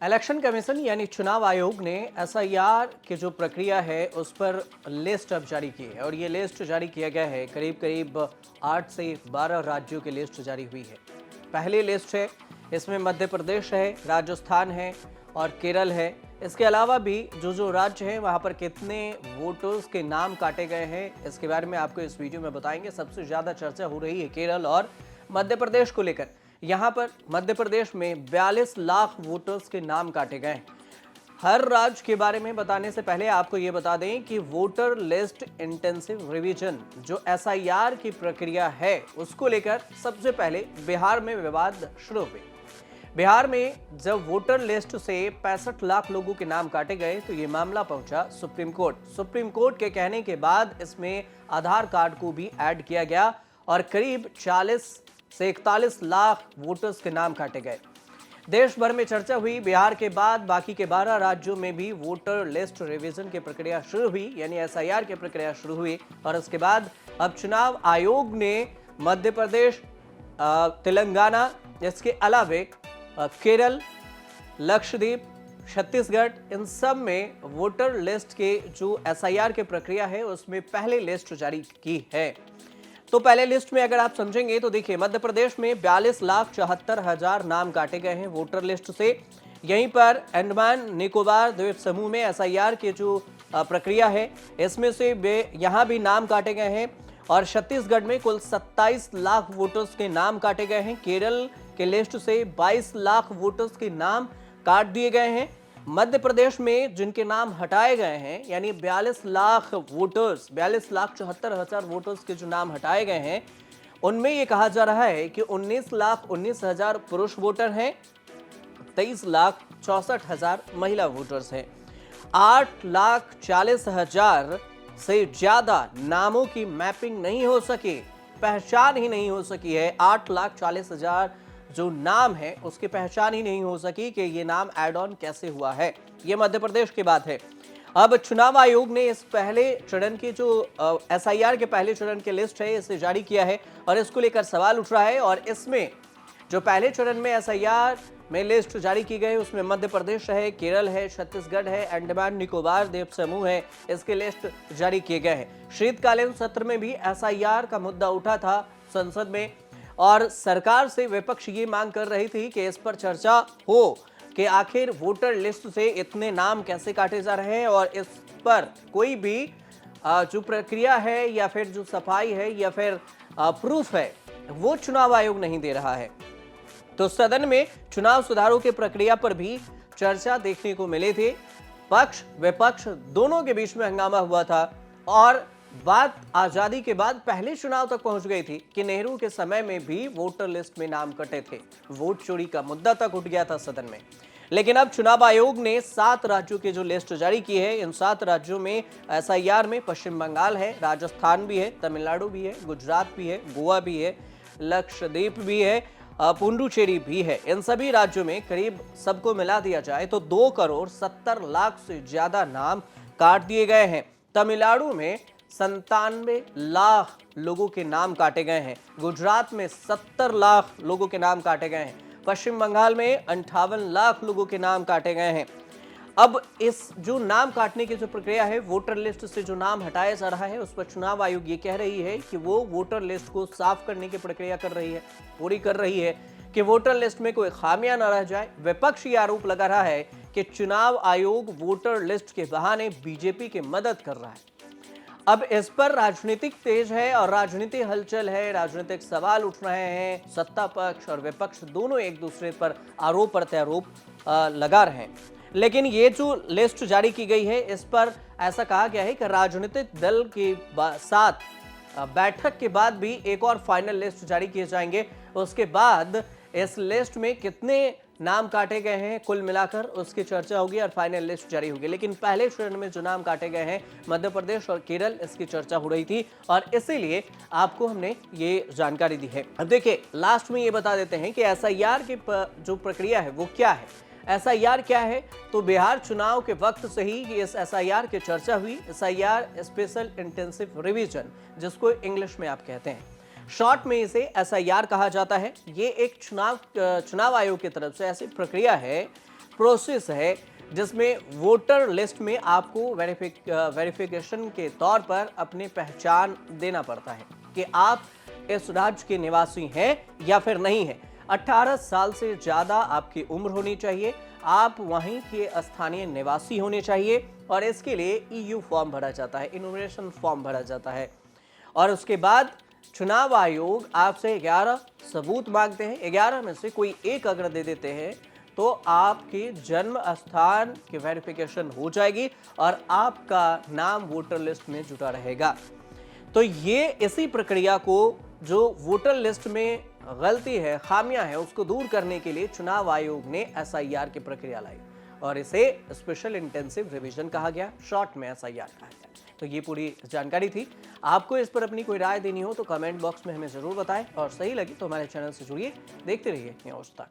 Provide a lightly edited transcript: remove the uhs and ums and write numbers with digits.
Election commission यानी चुनाव आयोग ने एसआईआर की जो प्रक्रिया है उस पर लिस्ट अब जारी की है और ये लिस्ट जारी किया गया है। करीब करीब 8 से 12 राज्यों की लिस्ट जारी हुई है। पहली लिस्ट है, इसमें मध्य प्रदेश है, राजस्थान है और केरल है। इसके अलावा भी जो जो राज्य हैं वहां पर कितने वोटर्स के नाम काटे गए हैं, इसके बारे में आपको इस वीडियो में बताएंगे। सबसे ज्यादा चर्चा हो रही है केरल और मध्य प्रदेश को लेकर। यहां पर मध्य प्रदेश में 42 लाख वोटर्स के नाम काटे गए। हर राज्य के बारे में बताने से पहले आपको यह बता दें कि वोटर लिस्ट इंटेंसिव रिवीजन जो एसआईआर की प्रक्रिया है उसको लेकर सबसे पहले बिहार में विवाद शुरू हुए। बिहार में जब वोटर लिस्ट से 65 लाख लोगों के नाम काटे गए तो ये मामला पहुंचा सुप्रीम कोर्ट। सुप्रीम कोर्ट के कहने के बाद इसमें आधार कार्ड को भी ऐड किया गया और करीब 40 से 41 लाख वोटर्स के नाम काटे गए। देश भर में चर्चा हुई। बिहार के बाद बाकी के 12 राज्यों में भी वोटर लिस्ट रिवीजन की प्रक्रिया शुरू हुई, यानी एसआईआर की प्रक्रिया शुरू हुई। और उसके बाद अब चुनाव आयोग ने मध्य प्रदेश, तेलंगाना, इसके अलावे केरल, लक्षद्वीप, छत्तीसगढ़, इन सब में वोटर लिस्ट के जो एसआईआर की प्रक्रिया है उसमें पहले लिस्ट जारी की है। तो पहले लिस्ट में अगर आप समझेंगे तो देखिए, मध्य प्रदेश में 42,74,000 नाम काटे गए हैं वोटर लिस्ट से। यहीं पर अंडमान निकोबार द्वीप समूह में एसआईआर की जो प्रक्रिया है इसमें से यहां भी नाम काटे गए हैं और छत्तीसगढ़ में कुल 27 लाख वोटर्स के नाम काटे गए हैं। केरल के लिस्ट से 22 लाख वोटर्स के नाम काट दिए गए हैं। मध्य प्रदेश में जिनके नाम हटाए गए हैं, यानी 42 लाख वोटर्स, 42,74,000 वोटर्स के जो नाम हटाए गए हैं उनमें ये कहा जा रहा है कि 19,19,000 पुरुष वोटर हैं, 23,64,000 महिला वोटर्स हैं। 8,40,000 से ज्यादा नामों की मैपिंग नहीं हो सकी, पहचान ही नहीं हो सकी है। 8,40,000 जो नाम है उसकी पहचान ही नहीं हो सकी कि ये नाम ऐड ऑन कैसे हुआ है। ये मध्य प्रदेश की बात है। अब चुनाव आयोग ने इस पहले चरण की जो एसआईआर के पहले चरण की लिस्ट है इसे जारी किया है और इसको लेकर सवाल उठ रहा है। और इसमें जो पहले चरण में एसआईआर में लिस्ट जारी की गई उसमें मध्य प्रदेश है, केरल है, छत्तीसगढ़ है, अंडमान निकोबार द्वीप समूह है, इसके लिस्ट जारी किए गए हैं। शीतकालीन सत्र में भी एसआईआर का मुद्दा उठा था संसद में और सरकार से विपक्ष ये मांग कर रही थी कि इस पर चर्चा हो कि आखिर वोटर लिस्ट से इतने नाम कैसे काटे जा रहे हैं और इस पर कोई भी जो प्रक्रिया है या फिर जो सफाई है या फिर प्रूफ है वो चुनाव आयोग नहीं दे रहा है। तो सदन में चुनाव सुधारों की प्रक्रिया पर भी चर्चा देखने को मिली थी। पक्ष विपक्ष दोनों के बीच में हंगामा हुआ था और बात आजादी के बाद पहले चुनाव तक पहुंच गई थी कि नेहरू के समय में भी वोटर लिस्ट में नाम कटे थे। वोट चोरी का मुद्दा तक उठ गया था सदन में। लेकिन अब चुनाव आयोग ने 7 राज्यों की जो लिस्ट जारी की है, इन 7 राज्यों में एसआईआर में पश्चिम बंगाल है, राजस्थान भी है, तमिलनाडु भी है, गुजरात भी है, गोवा भी है, लक्षद्वीप भी है, पुडुचेरी भी है। इन सभी राज्यों में करीब सबको मिला दिया जाए तो 2,70,00,000 से ज्यादा नाम काट दिए गए हैं। तमिलनाडु में 97 लाख लोगों के नाम काटे गए हैं। गुजरात में 70 लाख लोगों के नाम काटे गए हैं। पश्चिम बंगाल में 58 लाख लोगों के नाम काटे गए हैं। अब इस जो नाम काटने की जो प्रक्रिया है, वोटर लिस्ट से जो नाम हटाया जा रहा है उस पर चुनाव आयोग ये कह रही है कि वो वोटर लिस्ट को साफ करने की प्रक्रिया कर रही है, पूरी कर रही है कि वोटर लिस्ट में कोई खामियां न रह जाए। विपक्ष ये आरोप लगा रहा है कि चुनाव आयोग वोटर लिस्ट के बहाने बीजेपी की मदद कर रहा है। अब इस पर राजनीतिक तेज है और राजनीति हलचल है, राजनीतिक सवाल उठ रहे हैं। सत्ता पक्ष और विपक्ष दोनों एक दूसरे पर आरोप प्रत्यारोप लगा रहे हैं। लेकिन ये जो लिस्ट जारी की गई है इस पर ऐसा कहा गया है कि राजनीतिक दल के साथ बैठक के बाद भी एक और फाइनल लिस्ट जारी किए जाएंगे। उसके बाद इस लिस्ट में कितने नाम काटे गए हैं कुल मिलाकर उसकी चर्चा होगी और फाइनल लिस्ट जारी होगी। लेकिन पहले चरण में जो नाम काटे गए हैं मध्य प्रदेश और केरल, इसकी चर्चा हो रही थी और इसीलिए आपको हमने ये जानकारी दी है। अब देखिए, लास्ट में ये बता देते हैं कि एसआईआर की जो प्रक्रिया है वो क्या है। एसआईआर क्या है, तो बिहार चुनाव के वक्त से ही इस एसआईआर की चर्चा हुई। एसआईआर स्पेशल इंटेंसिव रिवीजन, जिसको इंग्लिश में आप कहते हैं, शॉर्ट में इसे एसआईआर कहा जाता है। ये एक चुनाव आयोग की तरफ से ऐसी प्रक्रिया है प्रोसेस है जिसमें वोटर लिस्ट में आपको वेरिफिकेशन के तौर पर अपनी पहचान देना पड़ता है कि आप इस राज्य के निवासी हैं या फिर नहीं है। 18 साल से ज्यादा आपकी उम्र होनी चाहिए, आप वहीं के स्थानीय निवासी होने चाहिए और इसके लिए ईयू फॉर्म भरा जाता है, इन्यूमरेशन फॉर्म भरा जाता है। और उसके बाद चुनाव आयोग आपसे 11 सबूत मांगते हैं। 11 में से कोई एक अगर दे देते हैं तो आपके जन्म स्थान की वेरिफिकेशन हो जाएगी और आपका नाम वोटर लिस्ट में जुटा रहेगा। तो ये इसी प्रक्रिया को, जो वोटर लिस्ट में गलती है, खामियां हैं, उसको दूर करने के लिए चुनाव आयोग ने एसआईआर की प्रक्रिया लाई और इसे स्पेशल इंटेंसिव रिवीजन कहा गया, शॉर्ट में एसआईआर कहा गया। तो ये पूरी जानकारी थी। आपको इस पर अपनी कोई राय देनी हो तो कमेंट बॉक्स में हमें जरूर बताएं और सही लगी तो हमारे चैनल से जुड़िए, देखते रहिए न्यूज़ तक।